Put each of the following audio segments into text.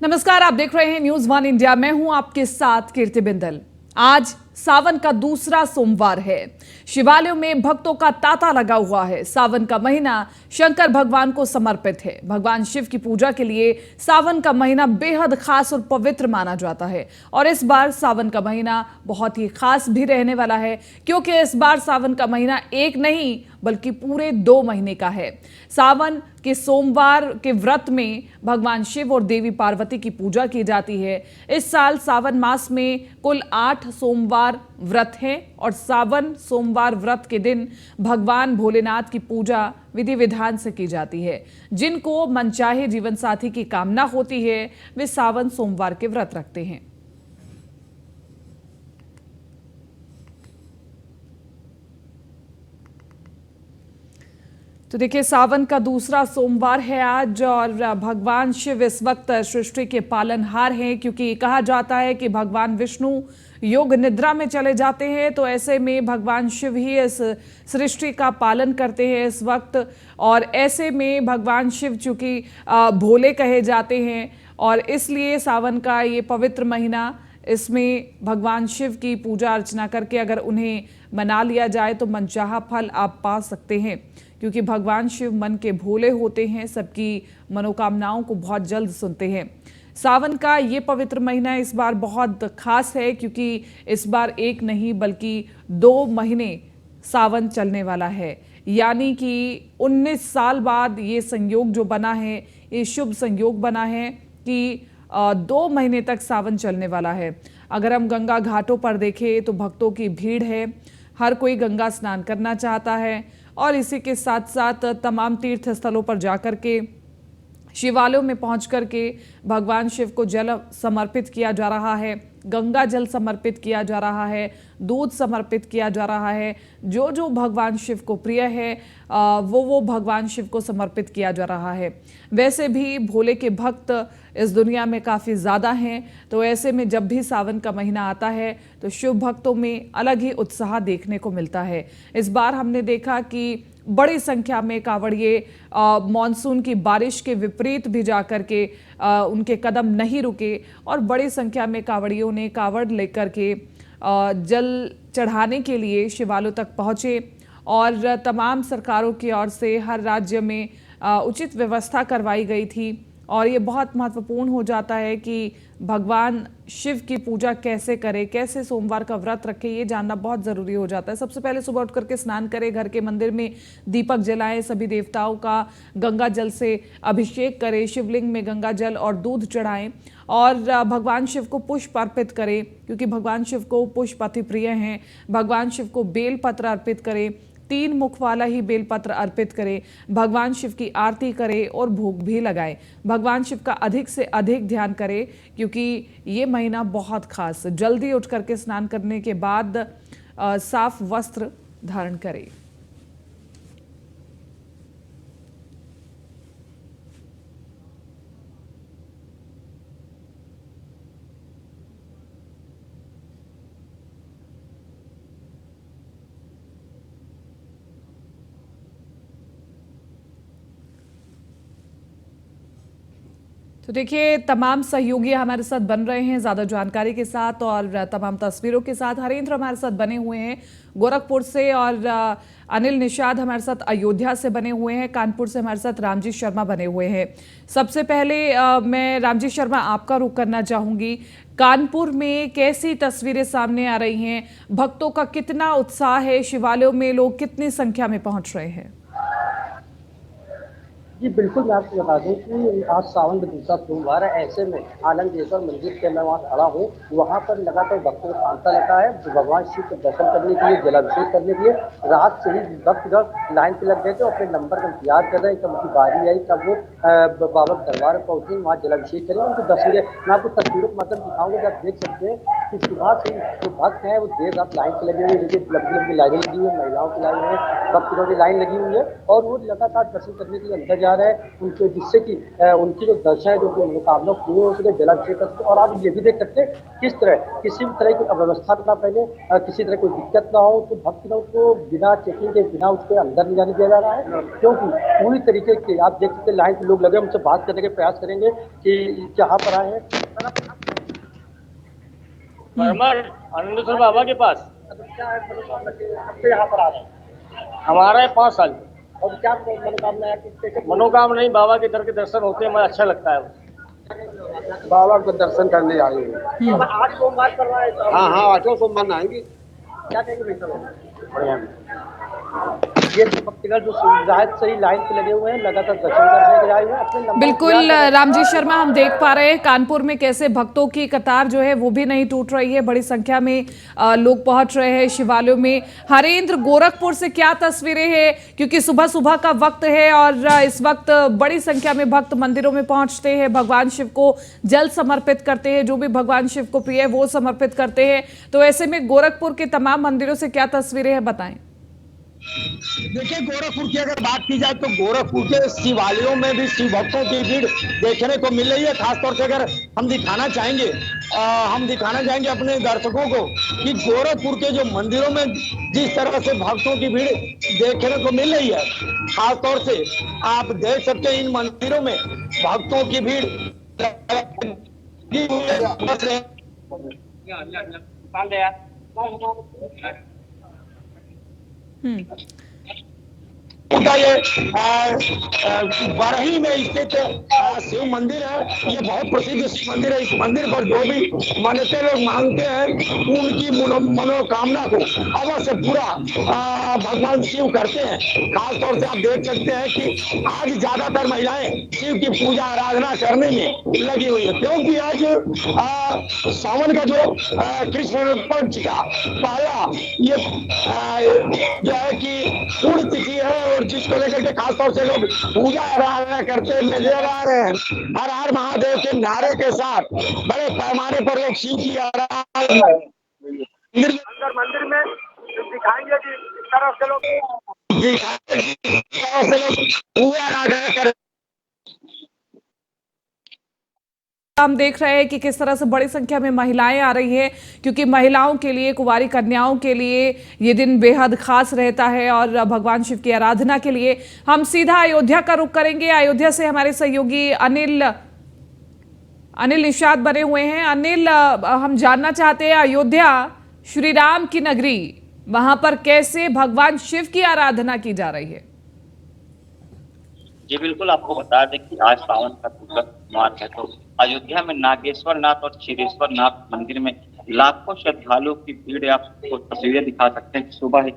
नमस्कार, आप देख रहे हैं न्यूज वन इंडिया। मैं हूं आपके साथ कीर्ति बिंदल। आज सावन का दूसरा सोमवार है। शिवालयों में भक्तों का तांता लगा हुआ है। सावन का महीना शंकर भगवान को समर्पित है। भगवान शिव की पूजा के लिए सावन का महीना बेहद खास और पवित्र माना जाता है। और इस बार सावन का महीना बहुत ही खास भी रहने वाला है, क्योंकि इस बार सावन का महीना एक नहीं बल्कि पूरे 2 महीने का है। सावन के सोमवार के व्रत में भगवान शिव और देवी पार्वती की पूजा की जाती है। इस साल सावन मास में कुल 8 सोमवार व्रत हैं और सावन सोमवार व्रत के दिन भगवान भोलेनाथ की पूजा विधि विधान से की जाती है। जिनको मनचाहे जीवन साथी की कामना होती है वे सावन सोमवार के व्रत रखते हैं। तो देखिए, सावन का दूसरा सोमवार है आज और भगवान शिव इस वक्त सृष्टि के पालनहार हैं, क्योंकि कहा जाता है कि भगवान विष्णु योग निद्रा में चले जाते हैं। तो ऐसे में भगवान शिव ही इस सृष्टि का पालन करते हैं इस वक्त। और ऐसे में भगवान शिव चूंकि भोले कहे जाते हैं और इसलिए सावन का ये पवित्र महीना, इसमें भगवान शिव की पूजा अर्चना करके अगर उन्हें मना लिया जाए तो मनचाहा फल आप पा सकते हैं, क्योंकि भगवान शिव मन के भोले होते हैं, सबकी मनोकामनाओं को बहुत जल्द सुनते हैं। सावन का ये पवित्र महीना इस बार बहुत खास है, क्योंकि इस बार एक नहीं बल्कि 2 महीने सावन चलने वाला है। यानी कि 19 साल बाद ये संयोग जो बना है, ये शुभ संयोग बना है कि 2 महीने तक सावन चलने वाला है। अगर हम गंगा घाटों पर देखें तो भक्तों की भीड़ है। हर कोई गंगा स्नान करना चाहता है और इसी के साथ साथ तमाम तीर्थ स्थलों पर जाकर के, शिवालयों में पहुंच करके भगवान शिव को जल समर्पित किया जा रहा है, गंगा जल समर्पित किया जा रहा है, दूध समर्पित किया जा रहा है। जो जो भगवान शिव को प्रिय है वो भगवान शिव को समर्पित किया जा रहा है। वैसे भी भोले के भक्त इस दुनिया में काफ़ी ज़्यादा हैं, तो ऐसे में जब भी सावन का महीना आता है तो शिव भक्तों में अलग ही उत्साह देखने को मिलता है। इस बार हमने देखा कि बड़ी संख्या में कांवड़िए मानसून की बारिश के विपरीत भी जाकर के उनके कदम नहीं रुके और बड़ी संख्या में कांवड़ियों ने कांवड़ लेकर के जल चढ़ाने के लिए शिवालयों तक पहुंचे। और तमाम सरकारों की ओर से हर राज्य में उचित व्यवस्था करवाई गई थी। और ये बहुत महत्वपूर्ण हो जाता है कि भगवान शिव की पूजा कैसे करें, कैसे सोमवार का व्रत रखें, ये जानना बहुत ज़रूरी हो जाता है। सबसे पहले सुबह उठ करके स्नान करें, घर के मंदिर में दीपक जलाएं, सभी देवताओं का गंगा जल से अभिषेक करें, शिवलिंग में गंगा जल और दूध चढ़ाएं और भगवान शिव को पुष्प अर्पित करें, क्योंकि भगवान शिव को पुष्प अति प्रिय हैं। भगवान शिव को बेलपत्र अर्पित करें, 3 मुख वाला ही बेलपत्र अर्पित करें। भगवान शिव की आरती करें और भोग भी लगाएं। भगवान शिव का अधिक से अधिक ध्यान करें, क्योंकि ये महीना बहुत खास। जल्दी उठ करके स्नान करने के बाद साफ वस्त्र धारण करें। तो देखिए, तमाम सहयोगी हमारे साथ बन रहे हैं ज़्यादा जानकारी के साथ और तमाम तस्वीरों के साथ। हरेंद्र हमारे साथ बने हुए हैं गोरखपुर से और अनिल निषाद हमारे साथ अयोध्या से बने हुए हैं। कानपुर से हमारे साथ रामजी शर्मा बने हुए हैं। सबसे पहले मैं रामजी शर्मा आपका रुख करना चाहूँगी। कानपुर में कैसी तस्वीरें सामने आ रही हैं? भक्तों का कितना उत्साह है? शिवालयों में लोग कितनी संख्या में पहुँच रहे हैं? जी बिल्कुल, मैं आपको बता दूँ कि आज सावन का दूसरा सोमवार है। ऐसे में आनंदेश्वर मंदिर के मैं वहाँ खड़ा हूँ, वहाँ पर लगातार भक्तों का तांता लगा है। जो भगवान शिव के दर्शन करने के लिए, जलाभिषेक करने के लिए रात से ही भक्तगण लाइन पे लग गए थे और अपने नंबर का इंतजार कर रहे हैं। कब उनकी बारी आई, तब वो बाबा के दरबार में पहुँचे, वहाँ जलाभिषेक करेंगे। उनकी तस्वीरें मैं आपको तस्वीरों के माध्यम दिखाऊंगा, जब देख सकते हैं कि सुबह से जो भक्त हैं वो देर रात लाइन से लगे हुए हैं। देखिए लंबी लंबी लाइनें लगी हुई है, महिलाओं की लाइन है, भक्तों की लाइन लगी हुई है और वो लगातार दर्शन करने के लिए अंदर जा रहे हैं उनके, जिससे कि उनकी जो दर्शन है, जो उनकी मनोकामना पूरी हो सके, जलाभिषेक कर सके। और आप ये भी देख सकते हैं किस तरह किसी भी तरह की अव्यवस्था ना फैले, किसी तरह कोई दिक्कत ना हो, तो भक्तों को बिना चेकिंग के, बिना उसके अंदर नहीं जाने दिया जा रहा है, क्योंकि पूरी तरीके के आप देख सकते हैं लाइन के लोग लगे, उनसे बात करने के प्रयास करेंगे कि कहाँ पर आए हैं। आनंदेश्वर बाबा के पास क्या है मनोकामना के, कब से यहाँ पर आ रहे हैं हमारा है 5 साल। और क्या मनोकामना है आपकी? मनोकामना नहीं, बाबा के दर के दर्शन होते हैं, मुझे अच्छा लगता है। बाबा को दर्शन करने आ रही है। आज सोमवार कर रहा है। हाँ हाँ, 8 सोमवार आएंगे। क्या कहेंगे भाई? ये भक्तगण जो रात से ही लाइन पे लगे हुए हैं, लगातार दर्शन करने के लिए आए हुए हैं अपने लंबे बिल्कुल रामजी शर्मा, हम देख पा रहे हैं कानपुर में कैसे भक्तों की कतार जो है वो भी नहीं टूट रही है। बड़ी संख्या में लोग पहुंच रहे हैं शिवालयों में। हरेंद्र, गोरखपुर से क्या तस्वीरें हैं, क्योंकि सुबह सुबह का वक्त है और इस वक्त बड़ी संख्या में भक्त मंदिरों में पहुंचते हैं, भगवान शिव को जल समर्पित करते हैं, जो भी भगवान शिव को प्रिय है वो समर्पित करते हैं। तो ऐसे में गोरखपुर के तमाम मंदिरों से क्या तस्वीरें हैं, बताएं। देखिए, गोरखपुर की अगर बात की जाए तो गोरखपुर के शिवालयों में भी शिव भक्तों की भीड़ देखने को मिल रही है। खासतौर से अगर हम दिखाना चाहेंगे अपने दर्शकों को कि गोरखपुर के जो मंदिरों में जिस तरह से भक्तों की भीड़ देखने को मिल रही है, खासतौर से आप देख सकते हैं इन मंदिरों में भक्तों की भीड़ ये बरही में स्थित शिव मंदिर है। ये बहुत प्रसिद्ध शिव मंदिर है। इस मंदिर पर जो भी मन्नतें लोग मांगते हैं उनकी मनोकामना को अवश्य पूरा भगवान शिव करते हैं। खासतौर से आप देख सकते हैं कि आज ज्यादातर महिलाएं शिव की पूजा आराधना करने में लगी हुई है, क्योंकि आज सावन का जो कृष्ण पक्ष का पहला ये जो है कि पूर्ण तिथि है और जिसको लेकर के खासतौर से लोग पूजा आराधना करते नजर आ रहे हैं। हर हर महादेव के नारे के साथ बड़े पैमाने पर लोग शिव की आराधना मंदिर में दिखाएंगे कि इस तरह से लोग पूजा आराधना कर। हम देख रहे हैं कि किस तरह से बड़ी संख्या में महिलाएं आ रही हैं, क्योंकि महिलाओं के लिए, कुंवारी कन्याओं के लिए ये दिन बेहद खास रहता है और भगवान शिव की आराधना के लिए हम सीधा अयोध्या का रुख करेंगे। अयोध्या से हमारे सहयोगी अनिल निषाद बने हुए हैं। अनिल, हम जानना चाहते हैं अयोध्या श्री राम की नगरी, वहां पर कैसे भगवान शिव की आराधना की जा रही है? जी बिल्कुल, आपको बता दें कि आज सावन का दूसरा सोमवार है, तो अयोध्या में नागेश्वर नाथ और क्षीरेश्वर नाथ मंदिर में लाखों श्रद्धालुओं की भीड़ आपको तस्वीरें दिखा सकते हैं। सुबह 6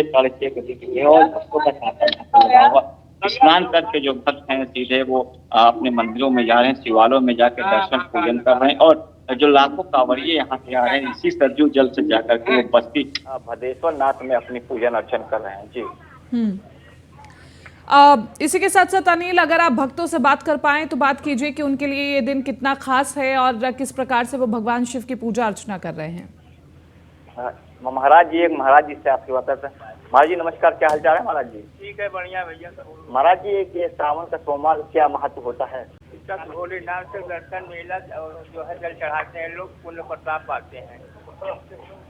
साढ़े 6 बजे की है और भक्तों का तांता लगा हुआ। स्नान करके जो भक्त हैं सीधे वो अपने मंदिरों में जा रहे हैं, शिवालयों में जाकर दर्शन पूजन कर रहे हैं और जो लाखों कांवड़िए यहाँ से आ रहे हैं इसी सरजू जल से जाकर के वो बस्ती भदेश्वर नाथ में अपनी पूजन अर्चन कर रहे हैं। जी इसी के साथ साथ अनिल, अगर आप भक्तों से बात कर पाएं तो बात कीजिए कि उनके लिए ये दिन कितना खास है और किस प्रकार से वो भगवान शिव की पूजा अर्चना कर रहे हैं। महाराज जी से आपकी बात है। महाराज जी नमस्कार, क्या हालचाल है महाराज जी? ठीक है, बढ़िया भैया। महाराज जी, ये सावन का सोमवार क्या महत्व होता है? इसका भोलेनाथ से दर्शन मेला और जो है जल चढ़ाते हैं लोग, पुण्य प्रताप पाते हैं।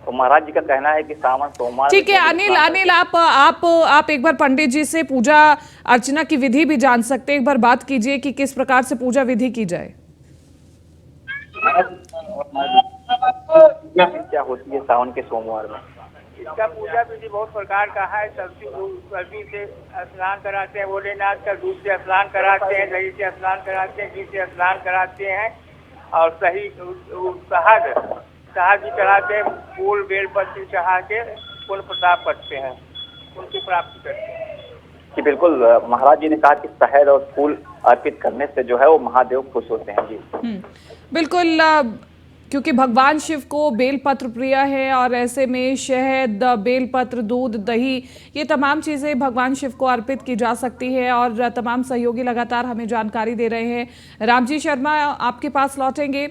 तो महाराज जी का कहना है कि सावन सोमवार। ठीक है अनिल, आप एक बार पंडित जी से पूजा अर्चना की विधि भी जान सकते हैं। एक बार बात कीजिए कि किस प्रकार से पूजा विधि की जाए। क्या होती है सावन के सोमवार में? इसका पूजा विधि बहुत प्रकार का है। सब्जी से स्नान कराते हैं भोलेनाथ का, दूध से स्नान कराते हैं, दही से स्नान कराते हैं, घी से स्नान कराते हैं और सही शहद भी चढ़ाते हैं, फूल बेलपत्र चढ़ा के पुण्य प्रताप करते हैं, उनकी प्राप्ति करते हैं। जी बिल्कुल, महाराज जी ने कहा कि शहद और फूल अर्पित करने से जो है वो महादेव खुश होते हैं। जी बिल्कुल, क्योंकि भगवान शिव को बेलपत्र प्रिय है और ऐसे में शहद, बेलपत्र, दूध, दही, ये तमाम चीज़ें भगवान शिव को अर्पित की जा सकती है और तमाम सहयोगी लगातार हमें जानकारी दे रहे हैं। रामजी शर्मा, आपके पास लौटेंगे।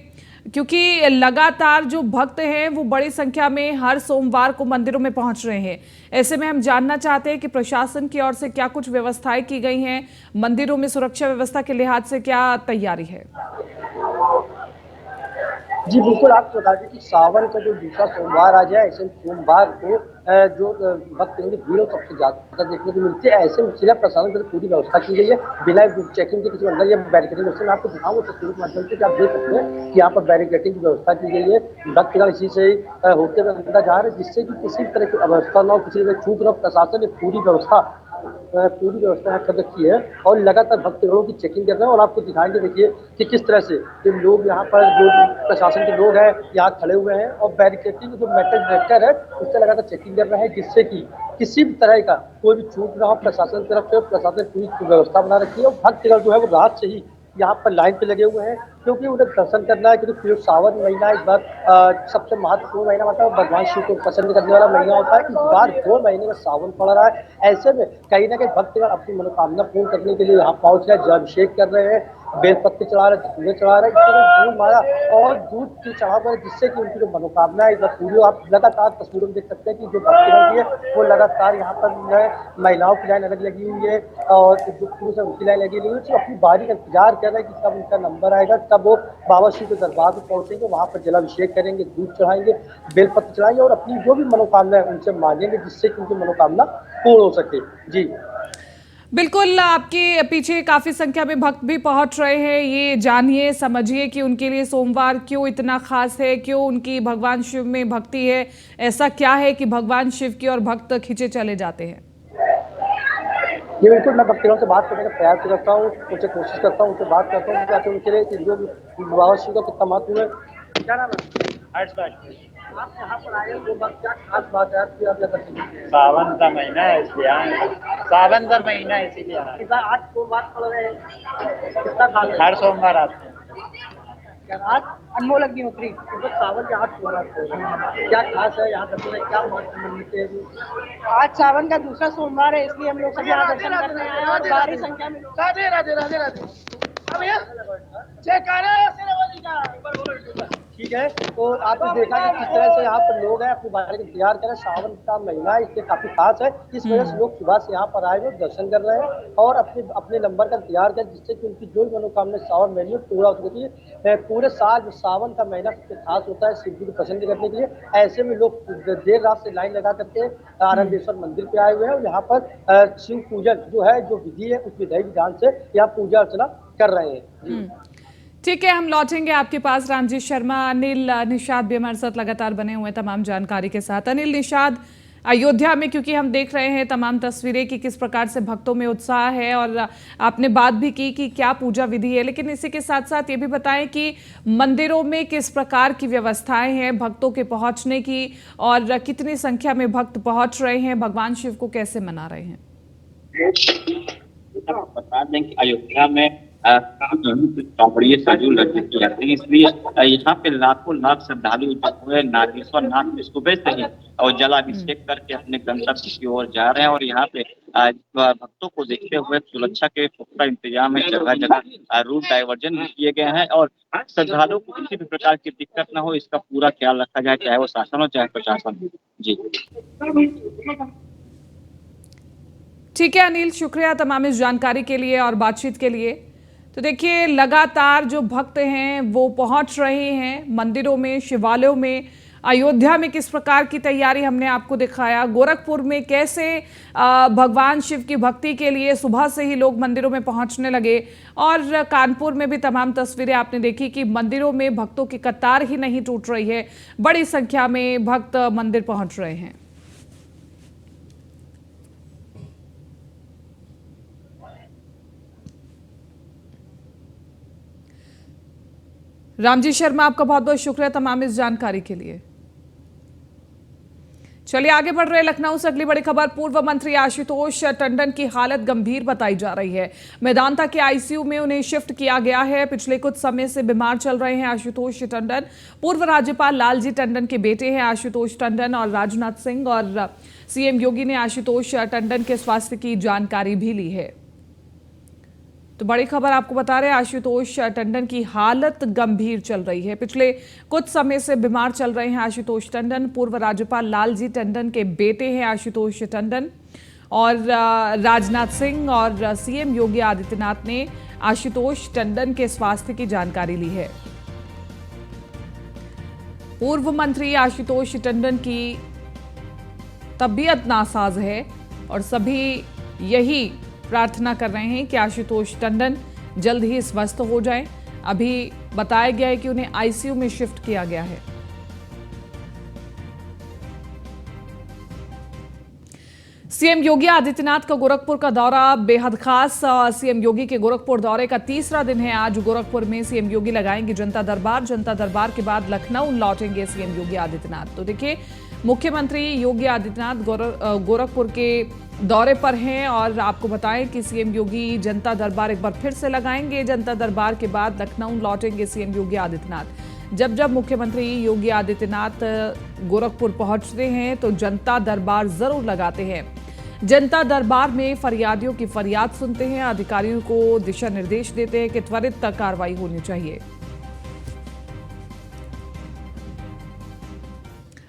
क्योंकि लगातार जो भक्त हैं वो बड़ी संख्या में हर सोमवार को मंदिरों में पहुंच रहे हैं। ऐसे में हम जानना चाहते हैं कि प्रशासन की ओर से क्या कुछ व्यवस्थाएं की गई हैं, मंदिरों में सुरक्षा व्यवस्था के लिहाज से क्या तैयारी है? जी बिल्कुल, आपको बता दें कि सावन का जो दूसरा सोमवार आ जाए, ऐसे सोमवार को जो भक्त की भीड़ सबसे ज़्यादा देखने को मिलती है। ऐसे में जिला प्रशासन की पूरी व्यवस्था की गई है, बिना चेकिंग के किसी अंदर या बैरिकेडिंग व्यवस्था। मैं आपको दिखाऊँ तस्वीर के माध्यम से, आप देख सकते हैं कि यहाँ पर बैरिकेडिंग की व्यवस्था की गई है। भक्तगण इसी से होते हुए अंदर जा रहे हैं, जिससे कि किसी तरह की अव्यवस्था न हो, किसी तरह चूक न हो। प्रशासन ने पूरी व्यवस्था यहाँ कर रखी है और लगातार भक्तगणों की चेकिंग कर रहे हैं। और आपको दिखाएंगे, देखिए कि किस तरह से जो लोग यहाँ पर, जो प्रशासन के लोग हैं, यहाँ खड़े हुए हैं और बैरिकेडिंग जो मेटल डिटेक्टर है उससे लगातार चेकिंग कर रहे हैं, जिससे कि किसी भी तरह का कोई भी चूक ना हो। प्रशासन की तरफ से प्रशासन पूरी व्यवस्था बना रखी है और भक्तगण जो है वो रात से ही यहाँ पर लाइन पे लगे हुए हैं, क्योंकि उन्हें दर्शन करना है। क्योंकि जो सावन महीना इस बार सबसे महत्वपूर्ण महीना होता है, भगवान शिव को पसंद करने वाला महीना होता है। इस बार 2 महीने में सावन पड़ रहा है। ऐसे में कहीं ना कहीं भक्तगण अपनी मनोकामना पूर्ण करने के लिए यहाँ पहुंच रहे हैं, जलाभिषेक कर रहे हैं, बेलपत्ते चढ़ा रहे, धतूरे चढ़ा रहे, दूध माला और दूध की चढ़ाव है, जिससे कि उनकी जो मनोकामना है पूरी। आप लगातार तस्वीरों में देख सकते हैं कि जो भक्तगण की है वो लगातार यहाँ पर महिलाओं की लाइन अलग लगी हुई है और जो पुरुष है उनकी लाइन लगी हुई है। जो अपनी बारी का इंतजार कर रहे हैं कि कब उनका नंबर आएगा, तब वो बाबा शिव के दरबार में पहुंचेंगे, वहाँ पर जलाभिषेक करेंगे, दूध चढ़ाएंगे, बेलपत्र चढ़ाएंगे और अपनी जो भी मनोकामना है उनसे मांगेंगे, जिससे कि उनकी मनोकामना पूर्ण हो सके। जी बिल्कुल, आपके पीछे काफी संख्या में भक्त भी पहुंच रहे हैं। ये जानिए, समझिए कि उनके लिए सोमवार क्यों इतना खास है, क्यों उनकी भगवान शिव में भक्ति है। ऐसा क्या है कि भगवान शिव की ओर भक्त खींचे चले जाते हैं? ये बिल्कुल, मैं भक्तों से बात करने का प्रयास करता हूँ, उनसे कोशिश करता हूँ, उनसे बात करता हूँ ताकि उनके लिए जो बाबा शिव का कितना महत्व है। क्या नाम है? आप यहाँ पर आए हो, क्या खास बात है आपकी? आप सावन का महीना है इसलिए आए। सावन का महीना है इसीलिए आए। 8 सोमवार पड़ रहे हैं, कितना खास है? हर सोमवार आते हैं। आज अनमोल अग्निहोत्री तो सावन के 8 सोमवार पड़ रहे हैं, क्या खास है यहाँ दर्शन है, क्या महत्व मानते हैं? आज सावन का दूसरा सोमवार है, इसलिए हम लोग सब यहाँ दर्शन करने आए हैं और भारी संख्या में लोग। राधे राधे राधे राधे। ठीक है, तो आपने देखा कि किस तरह से यहाँ पर लोग हैं अपनी बारी का इंतजार कर रहे हैं। सावन का महीना है, इसलिए काफी खास है। इस वजह से लोग सुबह से यहाँ पर आए हुए दर्शन कर रहे हैं और अपने नंबर का इंतजार कर, जिससे कि उनकी जो भी मनोकामना सावन महीने में पूरा हो सके। पूरे साल जो सावन का महीना सबसे खास होता है शिव जी को पसंद करने के लिए। ऐसे में लोग देर रात से लाइन लगा करके आनंदेश्वर मंदिर पे आए हुए हैं और यहाँ पर शिव पूजन जो है, जो विधि है, उस विधि विधान से यहाँ पूजा अर्चना कर रहे हैं। ठीक है, हम लौटेंगे आपके पास। रामजी शर्मा, अनिल, निषाद भी हमारे साथ लगातार बने हुए हैं तमाम जानकारी के साथ। अनिल, निषाद, अयोध्या में क्योंकि हम देख रहे हैं तमाम तस्वीरें कि किस प्रकार से भक्तों में उत्साह है और आपने बात भी की कि क्या पूजा विधि है, लेकिन इसी के साथ साथ ये भी बताएं कि मंदिरों में किस प्रकार की व्यवस्थाएं हैं भक्तों के पहुंचने की और कितनी संख्या में भक्त पहुंच रहे हैं, भगवान शिव को कैसे मना रहे हैं? बता दें कि अयोध्या में चौपड़िए सजूल रखने की जाती है, इसलिए यहाँ पे लाखों लाख श्रद्धालु जो है नागेश्वर नाथ सुबह से ही और जलाभिषेक करके अपने गंतव्य की ओर जा रहे हैं। और यहाँ पे भक्तों को देखते हुए सुरक्षा के पुख्ता इंतजाम है, जगह जगह रूट डाइवर्जन भी किए गए हैं और श्रद्धालुओं को किसी भी प्रकार की दिक्कत न हो, इसका पूरा ख्याल रखा जाए, चाहे वो शासन हो चाहे प्रशासन। जी ठीक है अनिल, शुक्रिया तमाम इस जानकारी के लिए और बातचीत के लिए। तो देखिए, लगातार जो भक्त हैं वो पहुंच रहे हैं मंदिरों में, शिवालयों में। अयोध्या में किस प्रकार की तैयारी हमने आपको दिखाया, गोरखपुर में कैसे भगवान शिव की भक्ति के लिए सुबह से ही लोग मंदिरों में पहुंचने लगे और कानपुर में भी तमाम तस्वीरें आपने देखी कि मंदिरों में भक्तों की कतार ही नहीं टूट रही है, बड़ी संख्या में भक्त मंदिर पहुंच रहे हैं। रामजी शर्मा, आपका बहुत बहुत शुक्रिया तमाम इस जानकारी के लिए। चलिए आगे बढ़ रहे लखनऊ से अगली बड़ी खबर। पूर्व मंत्री आशुतोष टंडन की हालत गंभीर बताई जा रही है। मेदांता के आईसीयू में उन्हें शिफ्ट किया गया है। पिछले कुछ समय से बीमार चल रहे हैं आशुतोष टंडन। पूर्व राज्यपाल लालजी टंडन के बेटे हैं आशुतोष टंडन और राजनाथ सिंह, और सीएम योगी ने आशुतोष टंडन के स्वास्थ्य की जानकारी भी ली है। तो बड़ी खबर आपको बता रहे हैं, आशुतोष टंडन की हालत गंभीर चल रही है। पिछले कुछ समय से बीमार चल रहे हैं आशुतोष टंडन। पूर्व राज्यपाल लालजी टंडन के बेटे हैं आशुतोष टंडन और राजनाथ सिंह और सीएम योगी आदित्यनाथ ने आशुतोष टंडन के स्वास्थ्य की जानकारी ली है। पूर्व मंत्री आशुतोष टंडन की तबीयत नासाज है और सभी यही प्रार्थना कर रहे हैं कि आशुतोष टंडन जल्द ही स्वस्थ हो जाएं। अभी बताया गया है कि उन्हें आईसीयू में शिफ्ट किया गया है। सीएम योगी आदित्यनाथ का गोरखपुर का दौरा बेहद खास। सीएम योगी के गोरखपुर दौरे का तीसरा दिन है आज। गोरखपुर में सीएम योगी लगाएंगे जनता दरबार। जनता दरबार के बाद लखनऊ लौटेंगे सीएम योगी आदित्यनाथ। तो देखिए, मुख्यमंत्री योगी आदित्यनाथ गोरखपुर के दौरे पर हैं और आपको बताएं कि सीएम योगी जनता दरबार एक बार फिर से लगाएंगे। जनता दरबार के बाद लखनऊ लौटेंगे सीएम योगी आदित्यनाथ। जब जब मुख्यमंत्री योगी आदित्यनाथ गोरखपुर पहुंचते हैं तो जनता दरबार जरूर लगाते हैं। जनता दरबार में फरियादियों की फरियाद सुनते हैं, अधिकारियों को दिशा निर्देश देते हैं कि त्वरित कार्रवाई होनी चाहिए।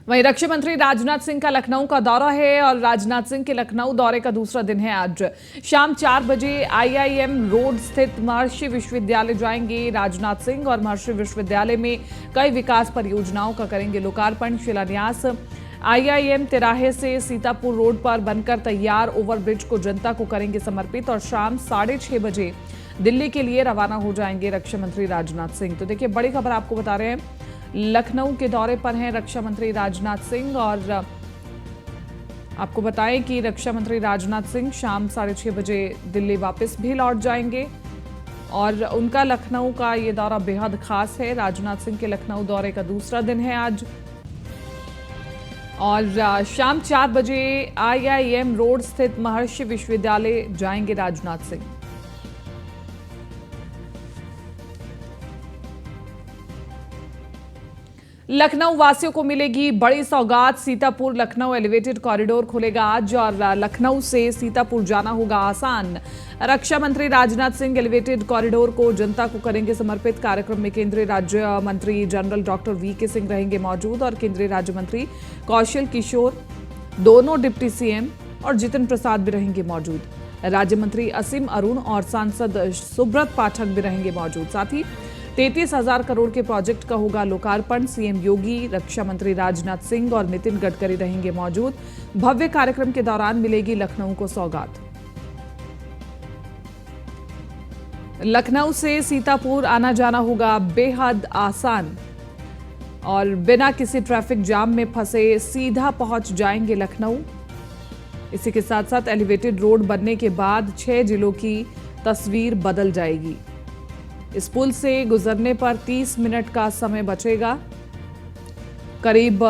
वहीं रक्षा मंत्री राजनाथ सिंह का लखनऊ का दौरा है और राजनाथ सिंह के लखनऊ दौरे का दूसरा दिन है आज। शाम 4 बजे IIM रोड स्थित महर्षि विश्वविद्यालय जाएंगे राजनाथ सिंह और महर्षि विश्वविद्यालय में कई विकास परियोजनाओं का करेंगे लोकार्पण शिलान्यास। IIM तिराहे से सीतापुर रोड पर बनकर तैयार ओवरब्रिज को जनता को करेंगे समर्पित और शाम 6:30 बजे दिल्ली के लिए रवाना हो जाएंगे रक्षा मंत्री राजनाथ सिंह। तो देखिए, बड़ी खबर आपको बता रहे हैं, लखनऊ के दौरे पर हैं रक्षा मंत्री राजनाथ सिंह और आपको बताएं कि रक्षा मंत्री राजनाथ सिंह शाम 6:30 बजे दिल्ली वापस भी लौट जाएंगे और उनका लखनऊ का ये दौरा बेहद खास है। राजनाथ सिंह के लखनऊ दौरे का दूसरा दिन है आज और शाम 4 बजे IIM रोड स्थित महर्षि विश्वविद्यालय जाएंगे राजनाथ सिंह। लखनऊ वासियों को मिलेगी बड़ी सौगात। सीतापुर लखनऊ एलिवेटेड कॉरिडोर खुलेगा आज और लखनऊ से सीतापुर जाना होगा आसान। रक्षा मंत्री राजनाथ सिंह एलिवेटेड कॉरिडोर को जनता को करेंगे समर्पित। कार्यक्रम में केंद्रीय राज्य मंत्री जनरल डॉक्टर VK सिंह रहेंगे मौजूद और केंद्रीय राज्य मंत्री कौशल किशोर, दोनों डिप्टी CM और जितिन प्रसाद भी रहेंगे मौजूद। राज्य मंत्री असीम अरुण और सांसद सुब्रत पाठक भी रहेंगे मौजूद। साथ ही 33,000 करोड़ के प्रोजेक्ट का होगा लोकार्पण। सीएम योगी, रक्षा मंत्री राजनाथ सिंह और नितिन गडकरी रहेंगे मौजूद। भव्य कार्यक्रम के दौरान मिलेगी लखनऊ को सौगात। लखनऊ से सीतापुर आना जाना होगा बेहद आसान और बिना किसी ट्रैफिक जाम में फंसे सीधा पहुंच जाएंगे लखनऊ। इसी के साथ साथ एलिवेटेड रोड बनने के बाद 6 जिलों की तस्वीर बदल जाएगी। इस पुल से गुजरने पर 30 मिनट का समय बचेगा। करीब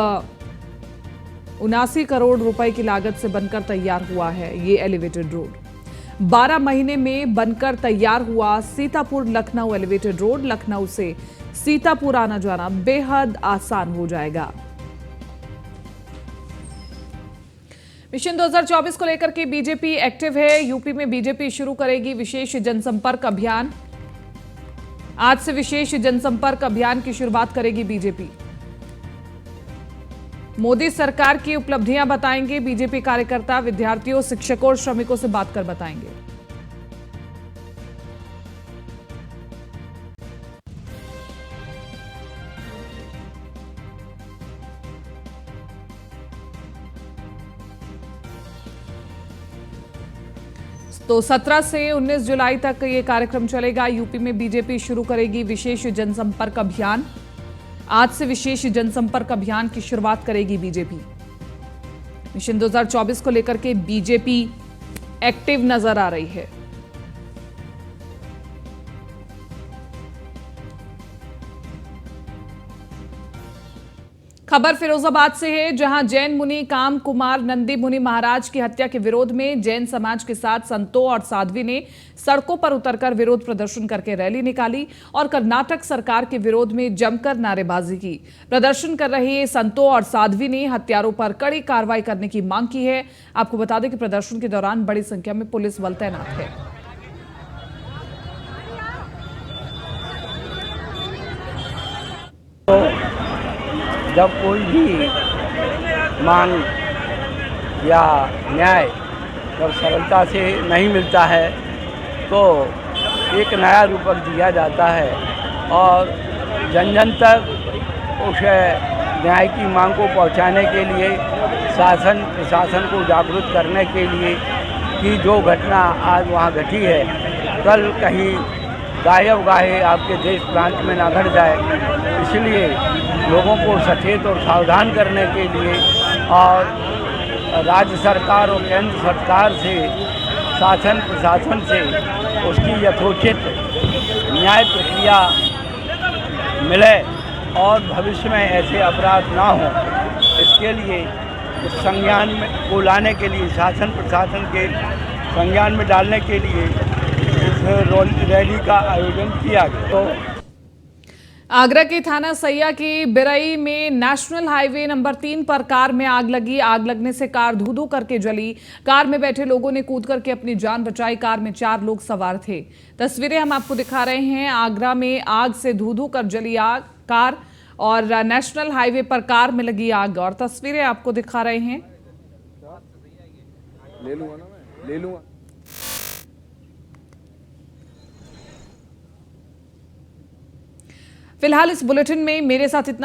79 करोड़ रुपए की लागत से बनकर तैयार हुआ है ये एलिवेटेड रोड। 12 महीने में बनकर तैयार हुआ सीतापुर लखनऊ एलिवेटेड रोड। लखनऊ से सीतापुर आना जाना बेहद आसान हो जाएगा। मिशन 2024 को लेकर के बीजेपी एक्टिव है। यूपी में बीजेपी शुरू करेगी विशेष जनसंपर्क अभियान। आज से विशेष जनसंपर्क अभियान की शुरुआत करेगी बीजेपी। मोदी सरकार की उपलब्धियां बताएंगे बीजेपी कार्यकर्ता। विद्यार्थियों, शिक्षकों और श्रमिकों से बात कर बताएंगे। तो 17 से 19 जुलाई तक ये कार्यक्रम चलेगा। यूपी में बीजेपी शुरू करेगी विशेष जनसंपर्क अभियान। आज से विशेष जनसंपर्क अभियान की शुरुआत करेगी बीजेपी। मिशन 2024 को लेकर के बीजेपी एक्टिव नजर आ रही है। खबर फिरोजाबाद से है, जहां जैन मुनि काम कुमार नंदी मुनि महाराज की हत्या के विरोध में जैन समाज के साथ संतों और साध्वी ने सड़कों पर उतरकर विरोध प्रदर्शन करके रैली निकाली और कर्नाटक सरकार के विरोध में जमकर नारेबाजी की। प्रदर्शन कर रहे संतों और साध्वी ने हत्यारों पर कड़ी कार्रवाई करने की मांग की है। आपको बता दें कि प्रदर्शन के दौरान बड़ी संख्या में पुलिस बल तैनात है। जब कोई भी मांग या न्याय जब सरलता से नहीं मिलता है तो एक नया रूपक दिया जाता है और जन जन तक उस न्याय की मांग को पहुंचाने के लिए शासन प्रशासन को जागरूक करने के लिए कि जो घटना आज वहाँ घटी है कल कहीं गायब गाहे आपके देश प्रांत में ना घट जाए, इसलिए लोगों को सचेत और सावधान करने के लिए और राज्य सरकार और केंद्र सरकार से शासन प्रशासन से उसकी यथोचित न्याय प्रक्रिया मिले और भविष्य में ऐसे अपराध ना हो, इसके लिए इस संज्ञान में को लाने के लिए शासन प्रशासन के संज्ञान में डालने के लिए इस रैली का आयोजन किया गया। तो आगरा के थाना सैया की बिरई में नेशनल हाईवे नंबर 3 पर कार में आग लगी। आग लगने से कार धू-धू करके जली। कार में बैठे लोगों ने कूद करके अपनी जान बचाई। कार में 4 लोग सवार थे। तस्वीरें हम आपको दिखा रहे हैं। आगरा में आग से धू-धू कर जली कार और नेशनल हाईवे पर कार में लगी आग और तस्वीरें आपको दिखा रहे हैं। ले लूंगा ना मैं, ले लूंगा। फिलहाल इस बुलेटिन में मेरे साथ इतना